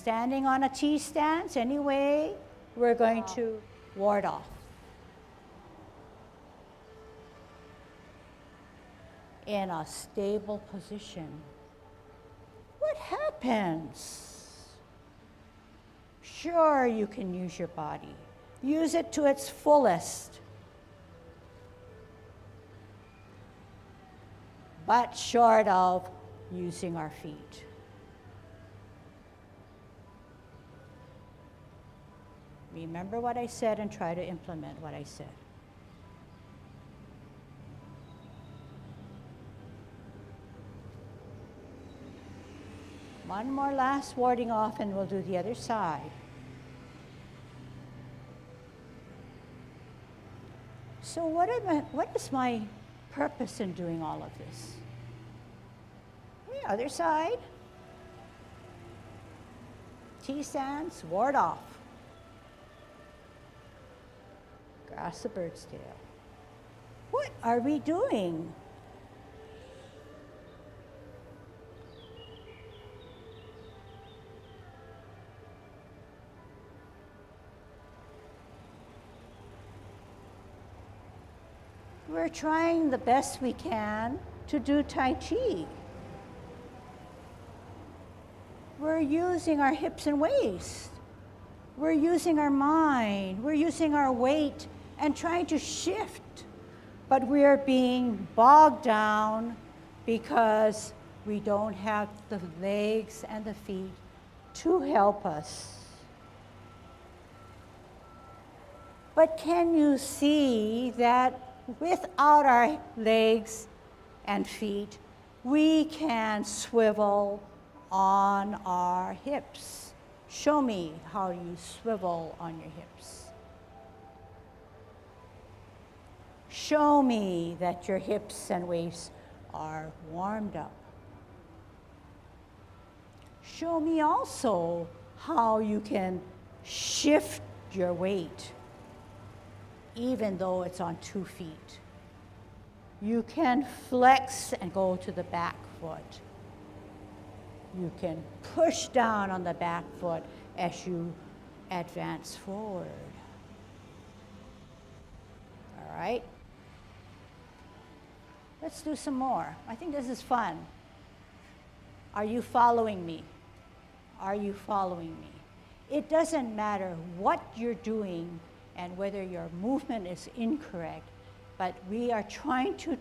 standing on a T stance anyway, we're going to ward off. In a stable position. What happens? Sure, you can use your body. Use it to its fullest. But short of using our feet. Remember what I said and try to implement what I said. One more last warding off and we'll do the other side. So what is my purpose in doing all of this? The other side. T-stance, ward off. Grasp the bird's tail. What are we doing? We're trying the best we can to do Tai Chi. We're using our hips and waist. We're using our mind. We're using our weight and trying to shift. But we are being bogged down because we don't have the legs and the feet to help us. But can you see that without our legs and feet, we can swivel on our hips? Show me how you swivel on your hips. Show me that your hips and waist are warmed up. Show me also how you can shift your weight even though it's on 2 feet. You can flex and go to the back foot. You can push down on the back foot as you advance forward. All right? Let's do some more. I think this is fun. Are you following me? Are you following me? It doesn't matter what you're doing and whether your movement is incorrect, but we are trying to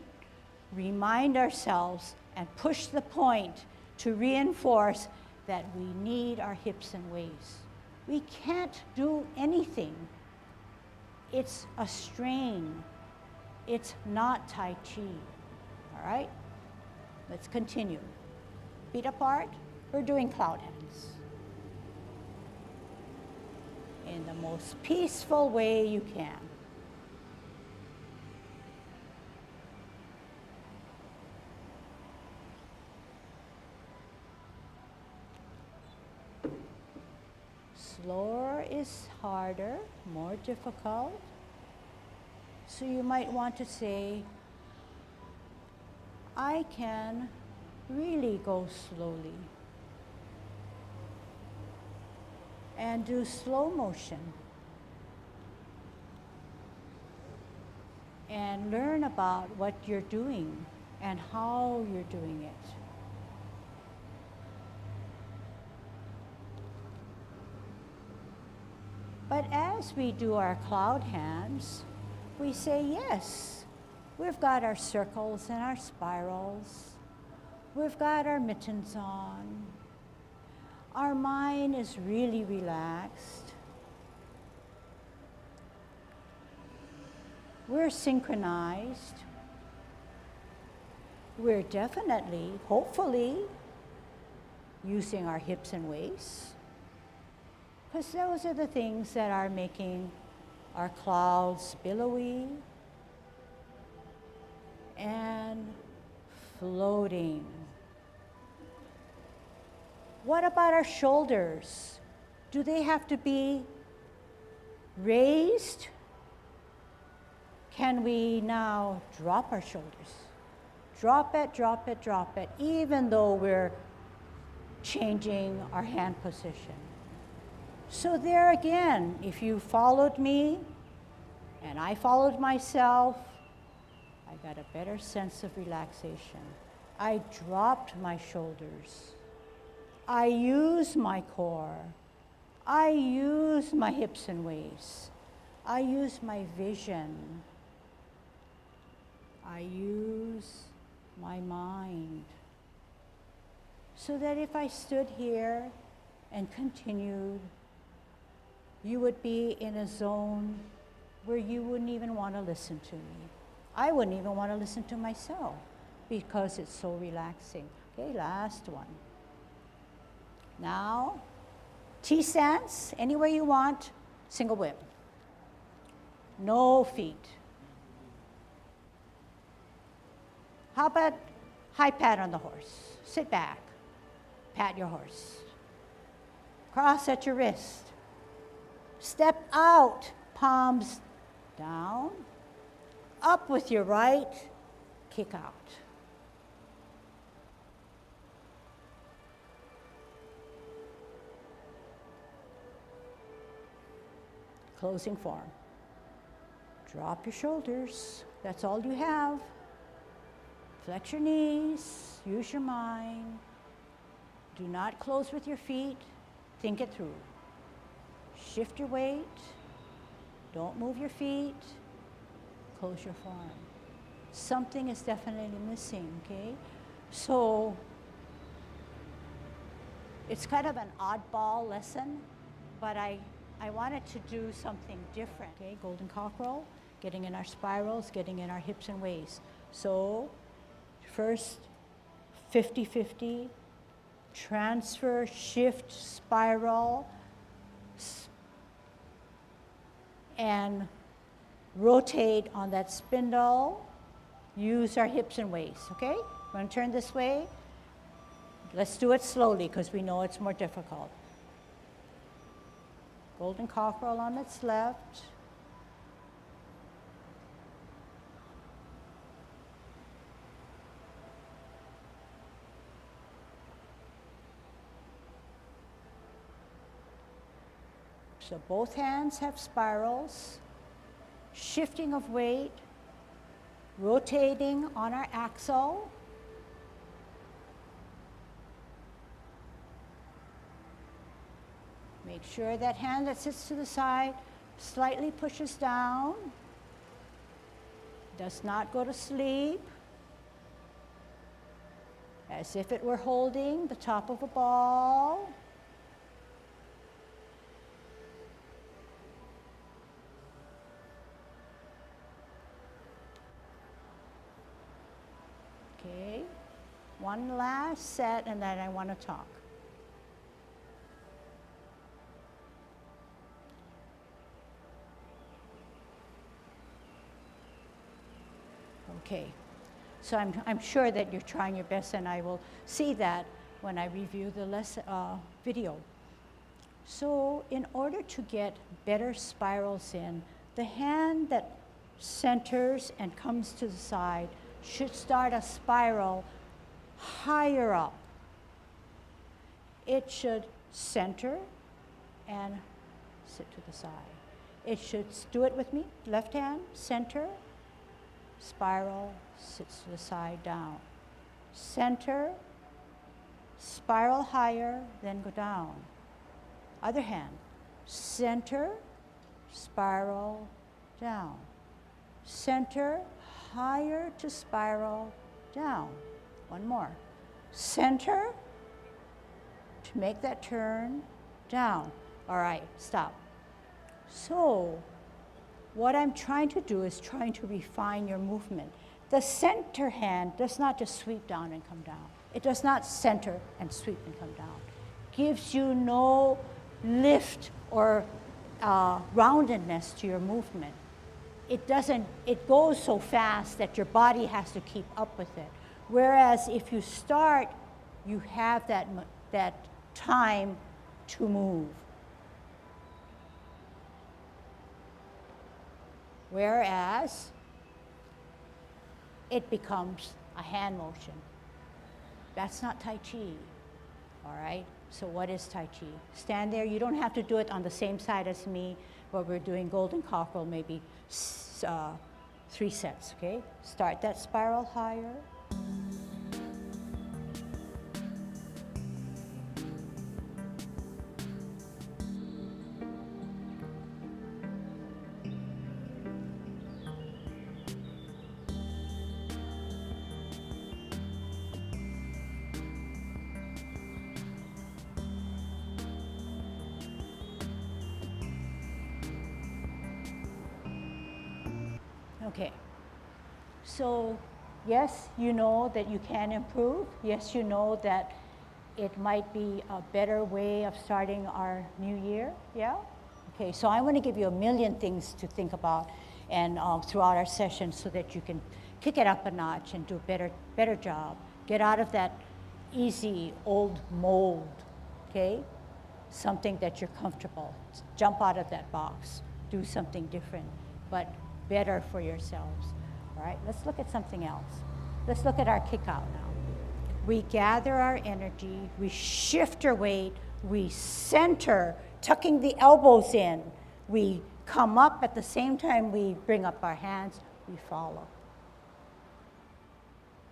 remind ourselves and push the point to reinforce that we need our hips and waist. We can't do anything. It's a strain. It's not Tai Chi. All right? Let's continue. Feet apart. We're doing cloud hands. In the most peaceful way you can. Slower is harder, more difficult. So you might want to say, I can really go slowly and do slow motion and learn about what you're doing and how you're doing it. But as we do our cloud hands, we say, yes, we've got our circles and our spirals. We've got our mittens on. Our mind is really relaxed. We're synchronized. We're definitely, hopefully, using our hips and waists, because those are the things that are making our clouds billowy and floating. What about our shoulders? Do they have to be raised? Can we now drop our shoulders? Drop it, drop it, drop it, even though we're changing our hand position. So there again, if you followed me and I followed myself, I got a better sense of relaxation. I dropped my shoulders. I use my core. I use my hips and waist. I use my vision. I use my mind. So that if I stood here and continued, you would be in a zone where you wouldn't even want to listen to me. I wouldn't even want to listen to myself because it's so relaxing. Okay, last one. Now, T-stance, anywhere you want, single whip. No feet. How about high pat on the horse? Sit back, pat your horse. Cross at your wrist. Step out, palms down. Up with your right, kick out. Closing form. Drop your shoulders. That's all you have. Flex your knees. Use your mind. Do not close with your feet. Think it through. Shift your weight. Don't move your feet. Close your form. Something is definitely missing, okay? So it's kind of an oddball lesson, but I wanted to do something different, okay? Golden Cockerel, getting in our spirals, getting in our hips and waist. So first, 50-50, transfer, shift, spiral, and rotate on that spindle. Use our hips and waist, okay? We're going to turn this way. Let's do it slowly because we know it's more difficult. Golden Cockerel on its left. So both hands have spirals, shifting of weight, rotating on our axle. Make sure that hand that sits to the side slightly pushes down, does not go to sleep, as if it were holding the top of a ball. Okay, one last set and then I want to talk. Okay, so I'm sure that you're trying your best and I will see that when I review the video. So in order to get better spirals in, the hand that centers and comes to the side should start a spiral higher up. It should center and sit to the side. It should, do it with me, left hand, center, spiral, sits to the side, down. Center, spiral higher, then go down. Other hand, center, spiral, down. Center, higher to spiral, down. One more. Center, to make that turn, down. All right, stop. So, what I'm trying to do is trying to refine your movement. The center hand does not just sweep down and come down. It does not center and sweep and come down. Gives you no lift or roundedness to your movement. It goes so fast that your body has to keep up with it. Whereas if you start, you have that time to move. Whereas it becomes a hand motion. That's not Tai Chi. All right, so what is Tai Chi? Stand there. You don't have to do it on the same side as me, but we're doing Golden Cockerel, maybe 3 sets, okay? Start that spiral higher. Okay, so yes, you know that you can improve. Yes, you know that it might be a better way of starting our new year, yeah? Okay, so I want to give you a million things to think about and throughout our session so that you can kick it up a notch and do a better job. Get out of that easy old mold, okay? Something that you're comfortable. Jump out of that box. Do something different, but better for yourselves. All right, let's look at something else. Let's look at our kick out now. We gather our energy, we shift our weight, we center, tucking the elbows in. We come up at the same time we bring up our hands, we follow.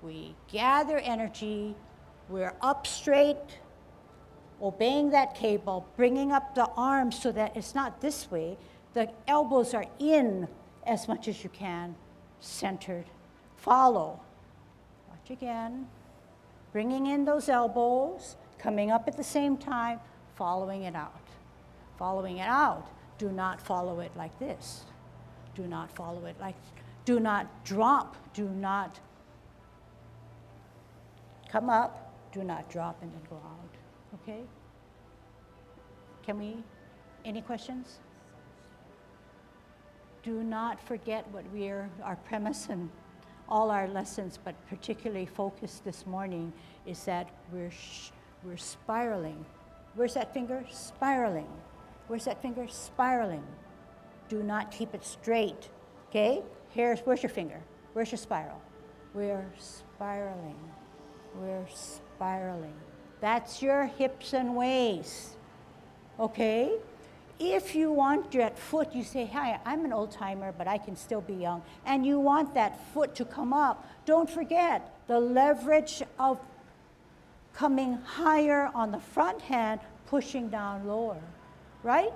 We gather energy, we're up straight, obeying that cable, bringing up the arms so that it's not this way. The elbows are in as much as you can, centered. Follow. Watch again. Bringing in those elbows, coming up at the same time, following it out. Following it out. Do not follow it like this. Do not follow it like, do not drop. Do not come up. Do not drop and then go out. Okay? Can we, any questions? Do not forget what our premise and all our lessons, but particularly focused this morning, is that we're spiraling. Where's that finger? Spiraling. Where's that finger? Spiraling. Do not keep it straight, okay? Where's your finger? Where's your spiral? We're spiraling. We're spiraling. That's your hips and waist, okay? If you want that foot, you say, hi, I'm an old timer, but I can still be young, and you want that foot to come up, don't forget the leverage of coming higher on the front hand, pushing down lower, right?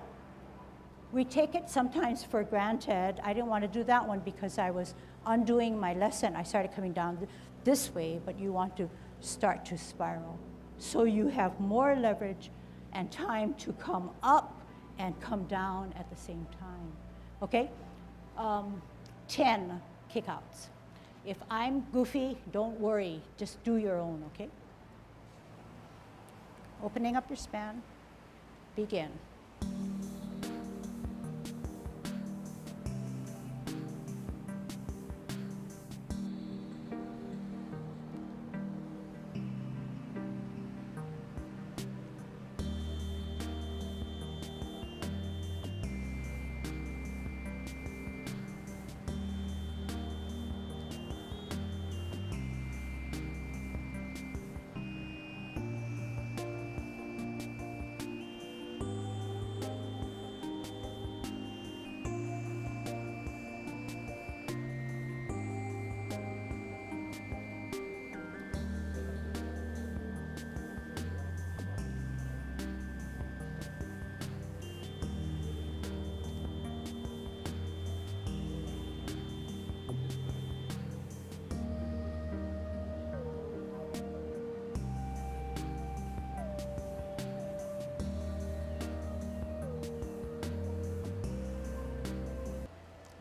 We take it sometimes for granted. I didn't want to do that one because I was undoing my lesson. I started coming down this way, but you want to start to spiral. So you have more leverage and time to come up and come down at the same time, okay? 10 kickouts. If I'm goofy, don't worry, just do your own, okay? Opening up your span, begin.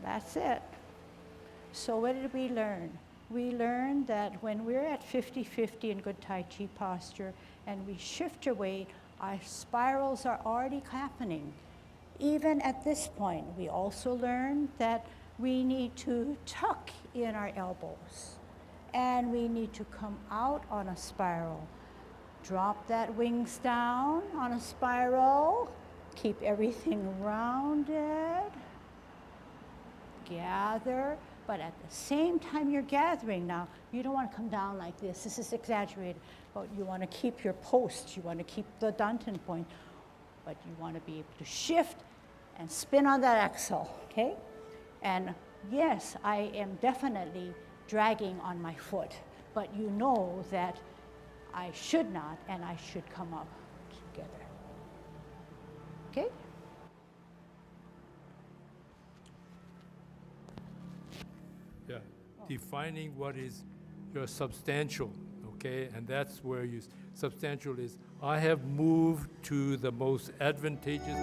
That's it. So what did we learn? We learned that when we're at 50-50 in good Tai Chi posture and we shift our weight, our spirals are already happening. Even at this point, we also learned that we need to tuck in our elbows and we need to come out on a spiral. Drop that wings down on a spiral. Keep everything rounded. Gather, But at the same time you're gathering now, you don't want to come down like this. This is exaggerated. But you want to keep your post. You want to keep the Danten point. But you want to be able to shift and spin on that axle, okay? And yes, I am definitely dragging on my foot. But you know that I should not, and I should come up together. Okay? Yeah, defining what is your substantial, okay? And that's where you, substantial is, I have moved to the most advantageous